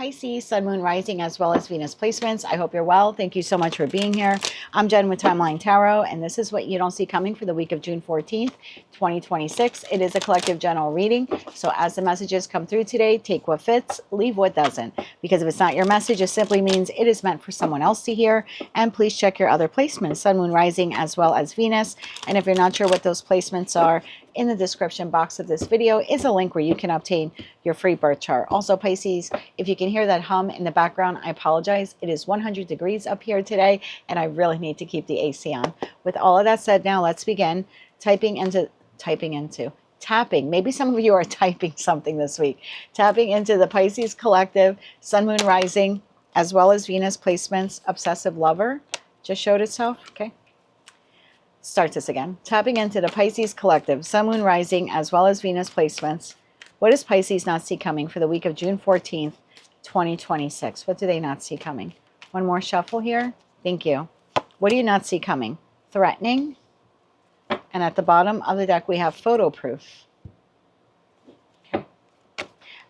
Pisces, Sun, Moon, Rising, as well as Venus placements. I hope you're well. Thank you so much for being here. I'm Jen with Timeline Tarot, and this is what you don't see coming for the week of June 14th, 2026. It is a collective general reading, so as the messages come through today, take what fits, leave what doesn't. Because if it's not your message, it simply means it is meant for someone else to hear. And please check your other placements, Sun, Moon, Rising, as well as Venus. And if you're not sure what those placements are, in the description box of this video is a link where you can obtain your free birth chart. Also, Pisces, if you can hear that hum in the background, I apologize. It is 100 degrees up here today, and I really need to keep the AC on. With all of that said, now let's begin tapping. Maybe some of you are typing something this week. Tapping into the Pisces collective, Sun, Moon, Rising, as well as Venus placements. Obsessive lover just showed itself. Okay. Start this again. Tapping into the Pisces collective, Sun, Moon, Rising, as well as Venus placements. What does Pisces not see coming for the week of June 14th, 2026? What do they not see coming? One more shuffle here. Thank you. What do you not see coming? Threatening. And at the bottom of the deck, we have photo proof. Okay.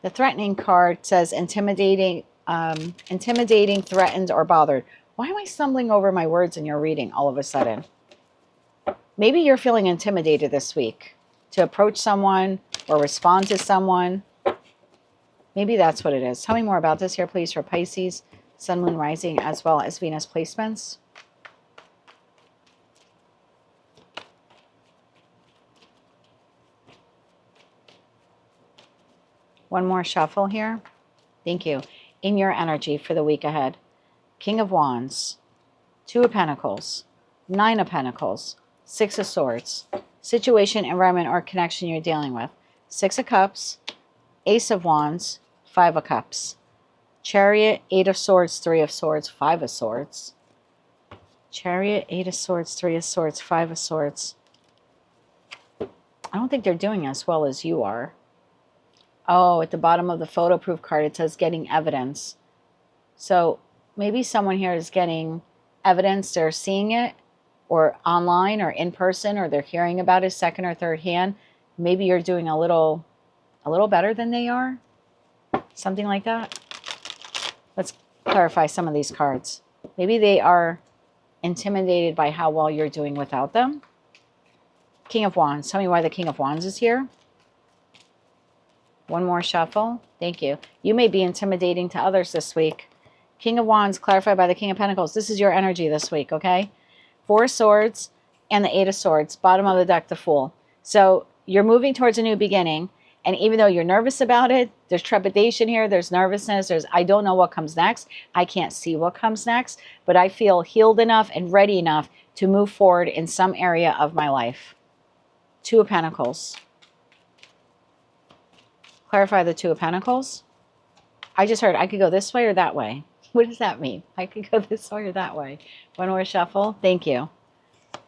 The threatening card says intimidating, threatened, or bothered. Why am I stumbling over my words in your reading all of a sudden? Maybe you're feeling intimidated this week to approach someone or respond to someone. Maybe that's what it is. Tell me more about this here, please, for Pisces, Sun, Moon, Rising, as well as Venus placements. One more shuffle here. Thank you. In your energy for the week ahead. King of Wands, Two of Pentacles, Nine of Pentacles, Six of Swords, situation, environment, or connection you're dealing with. Six of Cups, Ace of Wands, Five of Cups, Chariot, Eight of Swords, Three of Swords, Five of Swords. Chariot, Eight of Swords, Three of Swords, Five of Swords. I don't think they're doing as well as you are. Oh, at the bottom of the photo proof card, it says getting evidence. So maybe someone here is getting evidence. They're seeing it, or online, or in person, or they're hearing about it second or third hand. Maybe you're doing a little better than they are. Something like that. Let's clarify some of these cards. Maybe they are intimidated by how well you're doing without them. King of Wands. Tell me why the King of Wands is here. One more shuffle. Thank you. You may be intimidating to others this week. King of Wands, clarified by the King of Pentacles. This is your energy this week, okay? Four of Swords and the Eight of Swords. Bottom of the deck, the Fool. So you're moving towards a new beginning. And even though you're nervous about it, there's trepidation here. There's nervousness. There's, I don't know what comes next. I can't see what comes next. But I feel healed enough and ready enough to move forward in some area of my life. Two of Pentacles. Clarify the Two of Pentacles. I just heard I could go this way or that way. What does that mean? I could go this way or that way. One more shuffle. Thank you.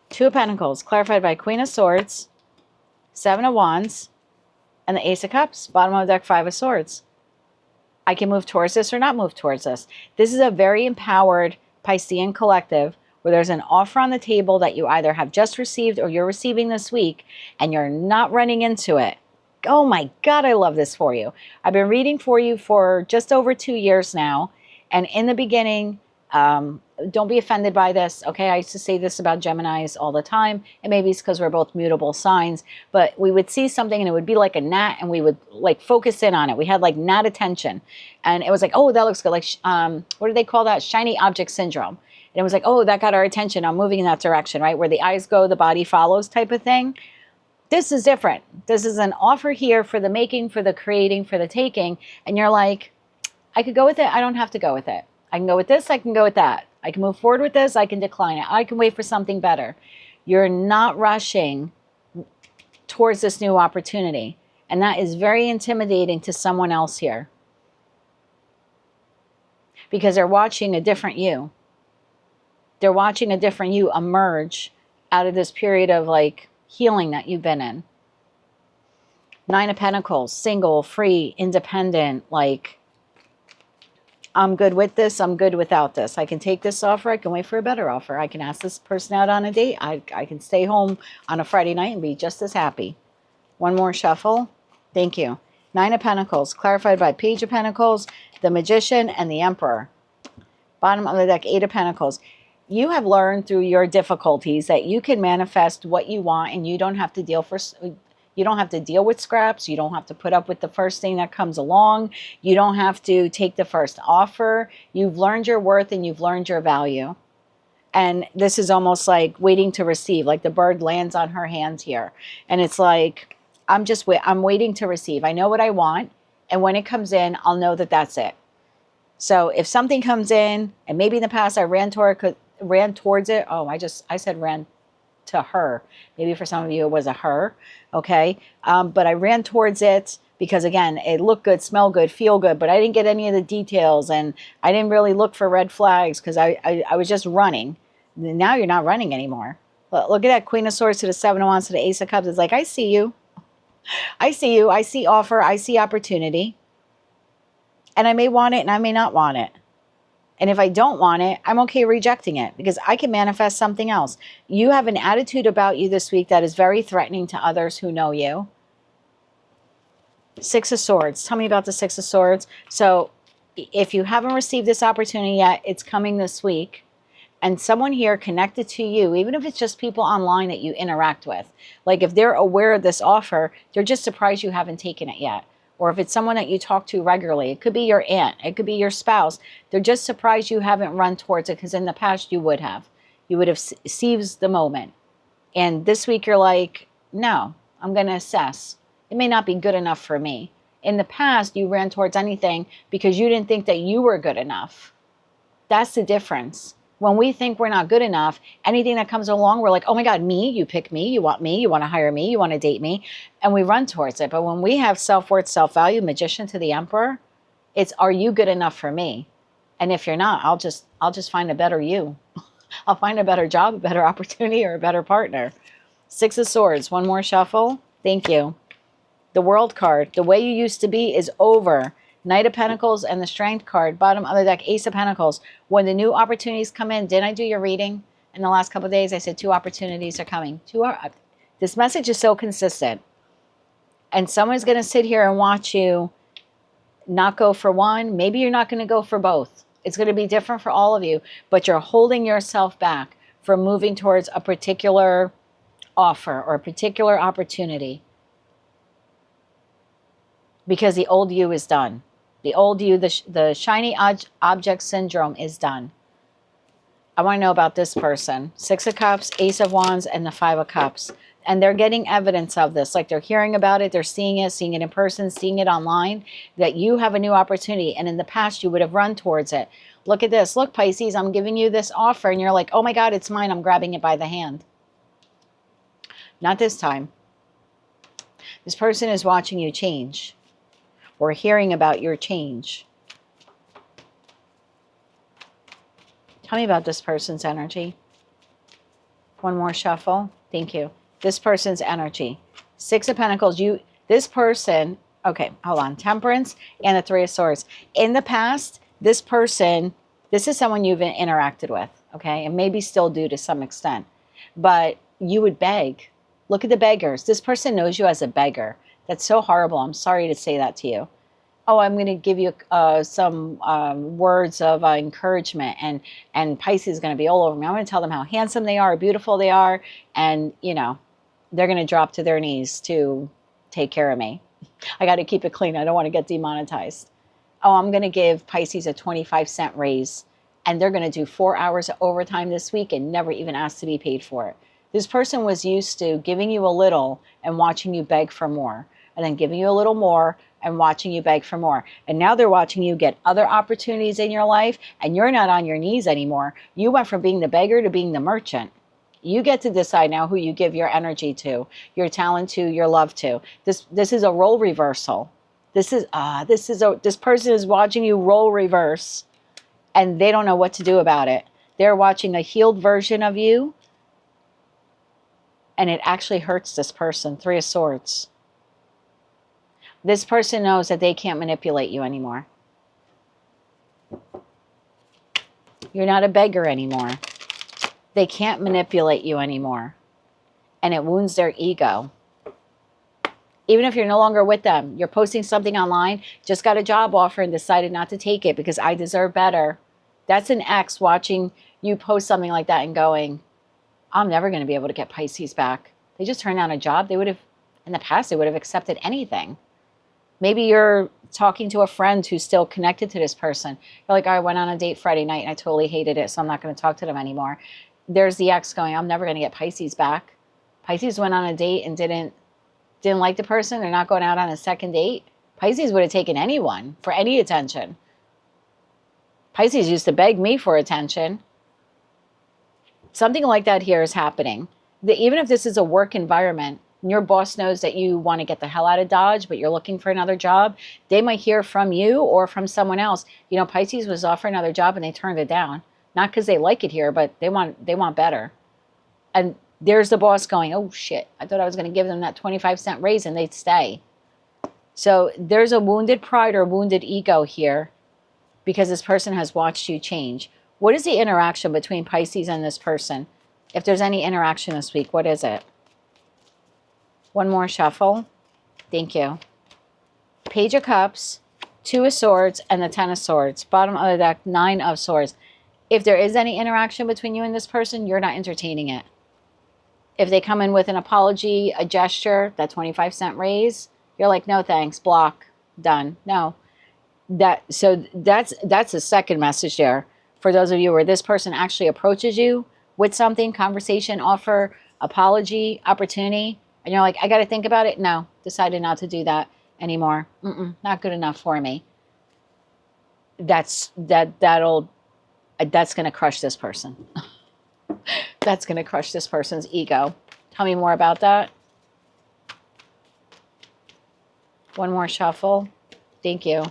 Two of Pentacles, clarified by Queen of Swords, Seven of Wands, and the Ace of Cups. Bottom of the deck, Five of Swords. I can move towards this or not move towards this. This is a very empowered Piscean collective where there's an offer on the table that you either have just received or you're receiving this week, and you're not running into it. Oh my God, I love this for you. I've been reading for you for just over 2 years now. And in the beginning, don't be offended by this, okay? I used to say this about Geminis all the time. And maybe it's because we're both mutable signs. But we would see something and it would be like a gnat, and we would like focus in on it. We had like gnat attention. And it was like, oh, that looks good. Like, what do they call that? Shiny object syndrome. And it was like, oh, that got our attention. I'm moving in that direction, right? Where the eyes go, the body follows type of thing. This is different. This is an offer here for the making, for the creating, for the taking. And you're like, I could go with it. I don't have to go with it. I can go with this. I can go with that. I can move forward with this. I can decline it. I can wait for something better. You're not rushing towards this new opportunity. And that is very intimidating to someone else here. Because they're watching a different you. They're watching a different you emerge out of this period of like healing that you've been in. Nine of Pentacles, single, free, independent, like, I'm good with this, I'm good without this. I can take this offer, I can wait for a better offer. I can ask this person out on a date. I can stay home on a Friday night and be just as happy. One more shuffle. Thank you. Nine of Pentacles, clarified by Page of Pentacles, the Magician, and the Emperor. Bottom of the deck, Eight of Pentacles. You have learned through your difficulties that you can manifest what you want, and you don't have to deal with scraps. You don't have to put up with the first thing that comes along. You don't have to take the first offer. You've learned your worth and you've learned your value. And this is almost like waiting to receive, like the bird lands on her hands here. And it's like, I'm waiting to receive. I know what I want. And when it comes in, I'll know that that's it. So if something comes in, and maybe in the past I ran towards it. Oh, I said ran to her. Maybe for some of you it was a her. Okay. But I ran towards it because, again, it looked good, smelled good, feel good, but I didn't get any of the details, and I didn't really look for red flags because I was just running. Now you're not running anymore. Look at that Queen of Swords to the Seven of Wands to the Ace of Cups. It's like, I see you. I see you. I see offer. I see opportunity. And I may want it and I may not want it. And if I don't want it, I'm okay rejecting it because I can manifest something else. You have an attitude about you this week that is very threatening to others who know you. Six of Swords. Tell me about the Six of Swords. So if you haven't received this opportunity yet, it's coming this week. And someone here connected to you, even if it's just people online that you interact with, like if they're aware of this offer, they're just surprised you haven't taken it yet. Or if it's someone that you talk to regularly, it could be your aunt, it could be your spouse. They're just surprised you haven't run towards it because in the past you would have. You would have seized the moment. And this week you're like, no, I'm going to assess. It may not be good enough for me. In the past, you ran towards anything because you didn't think that you were good enough. That's the difference. When we think we're not good enough, anything that comes along, we're like, oh my God, me, you pick me, you want to hire me, you want to date me, and we run towards it. But when we have self-worth, self-value, Magician to the Emperor, it's, are you good enough for me? And if you're not, I'll just find a better you. I'll find a better job, a better opportunity, or a better partner. Six of Swords, one more shuffle. Thank you. The World card, the way you used to be is over. Knight of Pentacles and the Strength card, bottom of the deck, Ace of Pentacles. When the new opportunities come in, didn't I do your reading in the last couple of days? I said 2 opportunities are coming. This message is so consistent. And someone's going to sit here and watch you not go for one. Maybe you're not going to go for both. It's going to be different for all of you, but you're holding yourself back from moving towards a particular offer or a particular opportunity because the old you is done. The old you, the shiny object syndrome is done. I want to know about this person. Six of Cups, Ace of Wands, and the Five of Cups. And they're getting evidence of this. Like they're hearing about it. They're seeing it in person, seeing it online. That you have a new opportunity. And in the past, you would have run towards it. Look at this. Look, Pisces, I'm giving you this offer. And you're like, oh my God, it's mine. I'm grabbing it by the hand. Not this time. This person is watching you change. Or hearing about your change. Tell me about this person's energy. One more shuffle. Thank you. This person's energy. Six of Pentacles. This person, okay, hold on. Temperance and the Three of Swords. In the past, this person, this is someone you've interacted with, okay? And maybe still do to some extent. But you would beg. Look at the beggars. This person knows you as a beggar. That's so horrible. I'm sorry to say that to you. Oh, I'm going to give you some words of encouragement, and Pisces is going to be all over me. I'm going to tell them how handsome they are, beautiful they are, and, you know, they're going to drop to their knees to take care of me. I got to keep it clean. I don't want to get demonetized. Oh, I'm going to give Pisces a 25-cent raise, and they're going to do 4 hours of overtime this week and never even ask to be paid for it. This person was used to giving you a little and watching you beg for more, and then giving you a little more and watching you beg for more. And now they're watching you get other opportunities in your life, and you're not on your knees anymore. You went from being the beggar to being the merchant. You get to decide now who you give your energy to, your talent to, your love to. This is a role reversal. This person is watching you role reverse, and they don't know what to do about it. They're watching a healed version of you, and it actually hurts this person. Three of Swords. This person knows that they can't manipulate you anymore. You're not a beggar anymore. They can't manipulate you anymore. And it wounds their ego. Even if you're no longer with them, you're posting something online, just got a job offer and decided not to take it because I deserve better. That's an ex watching you post something like that and going, I'm never going to be able to get Pisces back. They just turned down a job. They would have, in the past, they would have accepted anything. Maybe you're talking to a friend who's still connected to this person. You're like, oh, I went on a date Friday night and I totally hated it, so I'm not going to talk to them anymore. There's the ex going, I'm never going to get Pisces back. Pisces went on a date and didn't like the person. They're not going out on a second date. Pisces would have taken anyone for any attention. Pisces used to beg me for attention. Something like that here is happening. Even if this is a work environment, and your boss knows that you want to get the hell out of Dodge, but you're looking for another job, they might hear from you or from someone else. You know, Pisces was offered another job and they turned it down. Not because they like it here, but they want better. And there's the boss going, oh shit, I thought I was going to give them that 25-cent raise and they'd stay. So there's a wounded pride or wounded ego here because this person has watched you change. What is the interaction between Pisces and this person? If there's any interaction this week, what is it? One more shuffle. Thank you. Page of Cups, Two of Swords, and the Ten of Swords. Bottom of the deck, Nine of Swords. If there is any interaction between you and this person, you're not entertaining it. If they come in with an apology, a gesture, that 25-cent raise, you're like, no thanks, block, done. No. That's a second message there. For those of you where this person actually approaches you with something, conversation, offer, apology, opportunity, and you're like, I got to think about it. No, decided not to do that anymore. Not good enough for me. That's going to crush this person. That's going to crush this person's ego. Tell me more about that. One more shuffle. Thank you.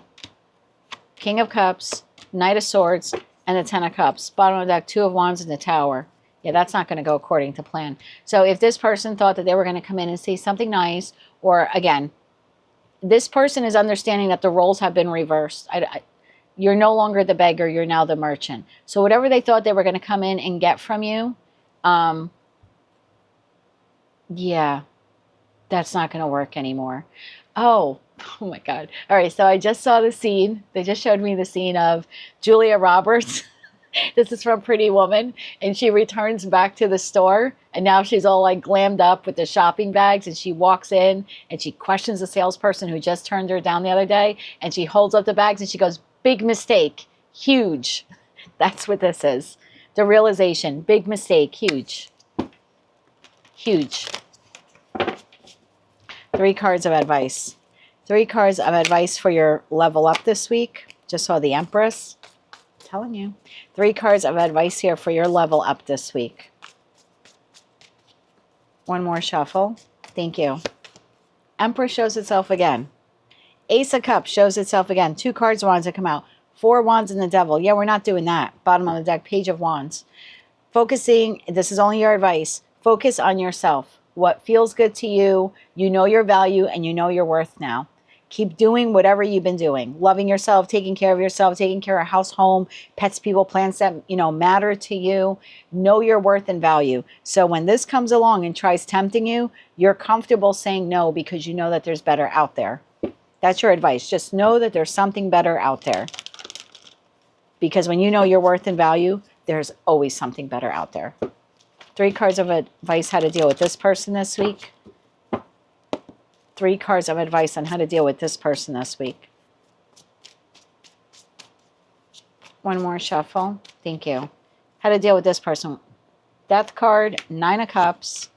King of Cups, Knight of Swords, and the Ten of Cups. Bottom of the deck, Two of Wands and the Tower. Yeah, that's not going to go according to plan. So if this person thought that they were going to come in and say something nice, or again, this person is understanding that the roles have been reversed. You're no longer the beggar, you're now the merchant. So whatever they thought they were going to come in and get from you, yeah, that's not going to work anymore. Oh my God. All right, so I just saw the scene. They just showed me the scene of Julia Roberts. This is from Pretty Woman. And she returns back to the store. And now she's all like glammed up with the shopping bags. And she walks in and she questions the salesperson who just turned her down the other day. And she holds up the bags and she goes, big mistake, huge. That's what this is. The realization, big mistake, huge. Huge. 3 cards of advice. 3 cards of advice for your level up this week. Just saw the Empress. I'm telling you. 3 cards of advice here for your level up this week. One more shuffle. Thank you. Empress shows itself again. Ace of Cups shows itself again. 2 cards of Wands that come out. 4 Wands and the Devil. Yeah, we're not doing that. Bottom of the deck, Page of Wands. Focusing, this is only your advice. Focus on yourself. What feels good to you. You know your value and you know your worth now. Keep doing whatever you've been doing. Loving yourself, taking care of yourself, taking care of house, home, pets, people, plants that, matter to you. Know your worth and value. So when this comes along and tries tempting you, you're comfortable saying no because you know that there's better out there. That's your advice. Just know that there's something better out there. Because when you know your worth and value, there's always something better out there. 3 cards of advice how to deal with this person this week. 3 cards of advice on how to deal with this person this week. One more shuffle. Thank you. How to deal with this person. Death card, 9 of Cups,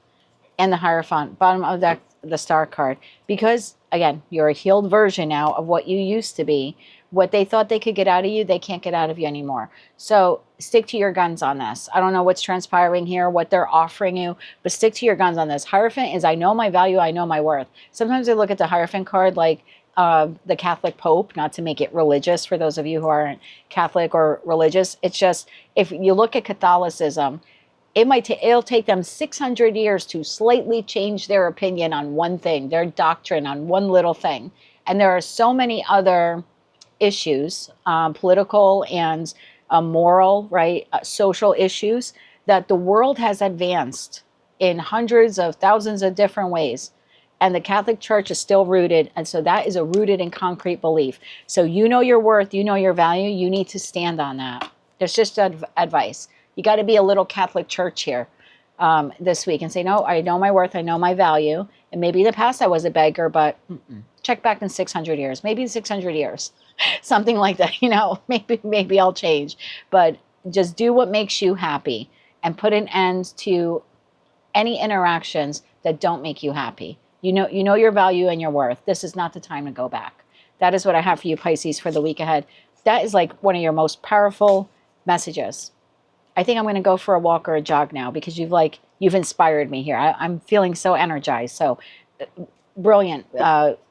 and the Hierophant. Bottom of the Star card. Because, again, you're a healed version now of what you used to be. What they thought they could get out of you, they can't get out of you anymore. So stick to your guns on this. I don't know what's transpiring here, what they're offering you, but stick to your guns on this. Hierophant is, I know my value, I know my worth. Sometimes I look at the Hierophant card like the Catholic Pope, not to make it religious for those of you who aren't Catholic or religious. It's just, if you look at Catholicism, it'll take them 600 years to slightly change their opinion on one thing, their doctrine on one little thing. And there are so many other issues, political and moral, right, social issues that the world has advanced in hundreds of thousands of different ways. and the Catholic Church is still rooted. And so that is a rooted and concrete belief. So you know your worth, you know your value, you need to stand on that. There's just advice. You got to be a little Catholic Church here this week and say, no, I know my worth, I know my value. And maybe in the past I was a beggar, but check back in 600 years, maybe 600 years, something like that. You know, maybe I'll change, but just do what makes you happy and put an end to any interactions that don't make you happy. You know your value and your worth. This is not the time to go back. That is what I have for you, Pisces, for the week ahead. That is like one of your most powerful messages. I think I'm going to go for a walk or a jog now because you've inspired me here. I'm feeling so energized. So brilliant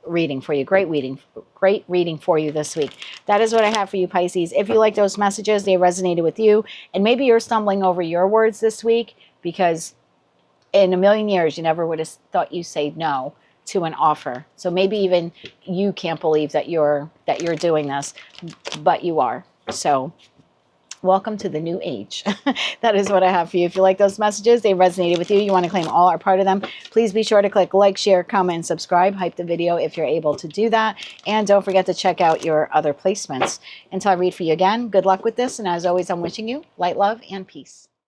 reading for you. Great reading for you this week. That is what I have for you, Pisces. If you like those messages, they resonated with you, and maybe you're stumbling over your words this week because in a million years, you never would have thought you say no to an offer. So maybe even you can't believe that you're doing this, but you are. So welcome to the new age. That is what I have for you. If you like those messages, they resonated with you, you want to claim all or part of them, please be sure to click like, share, comment, and subscribe. Hype the video if you're able to do that. And don't forget to check out your other placements. Until I read for you again, good luck with this. And as always, I'm wishing you light, love, and peace.